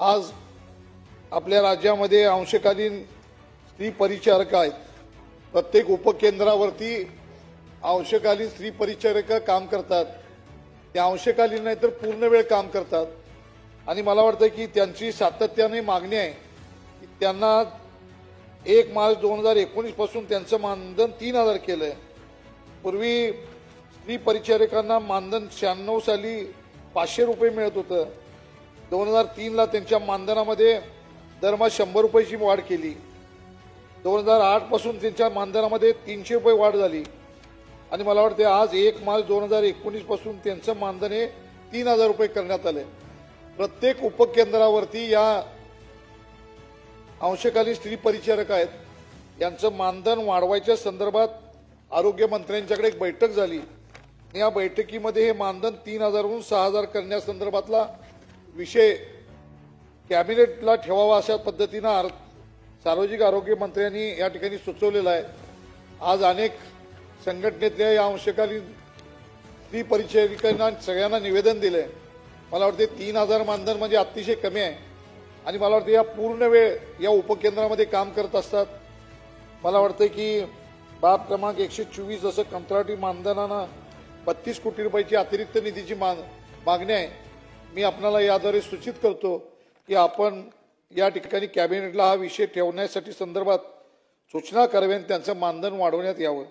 आज आपल्या राज्यामध्ये अंशकालीन स्त्री परिचारिका आहेत। प्रत्येक उपकेंद्रावरती अंशकालीन स्त्री परिचारिका काम करतात। त्या अंशकालीन नाही तर पूर्ण वेळ काम करतात आणि मला वाटतं की त्यांची सातत्याने मागणी आहे की त्यांना 1 मार्च 2019 पासून त्यांचं मानधन 3000 केलंय। पूर्वी स्त्री परिचारिकांना मानधन 96 साली 500 रुपये मिळत होतं। 2003 ला त्यांच्या मानधनामध्ये दरमहा 100 रुपयाची वाढ केली। 2008 पासून त्यांच्या मानधनामध्ये 300 रुपये वाढ झाली आणि मला वाटते आज 1 मार्च 2019 पासून त्यांचं मानधन हे 3000 रुपये करण्यात आले। प्रत्येक उपकेंद्रावरती या अंशकालीन स्त्री परिचारिका आहेत। यांचं मानधन वाढवायच्या संदर्भात आरोग्य मंत्र्यांच्याकडे एक बैठक झाली। या बैठकीमध्ये हे मानधन 3000 वरून 6000 करण्यासंदर्भातला विषय कॅबिनेटला ठेवावा अशा पद्धतीनं सार्वजनिक आरोग्य मंत्र्यांनी या ठिकाणी सुचवलेलं आहे। आज अनेक संघटनेतल्या या अंशकालीन स्त्री परिचारिकांना सगळ्यांना निवेदन दिलंय। मला वाटते 3000 मानधन म्हणजे अतिशय कमी आहे आणि मला वाटतं या पूर्ण वेळ या उपकेंद्रामध्ये काम करत असतात। मला वाटतं की बाब क्रमांक 124 जसं कंत्राटी मानधनानं 32 कोटी रुपयाची अतिरिक्त निधीची मागणी आहे। मी आपल्याला याद्वारे सूचित करतो की आपण या ठिकाणी कॅबिनेटला हा विषय ठेवण्यासाठी संदर्भात सूचना करावी आणि त्यांचं मानधन वाढवण्यात यावं।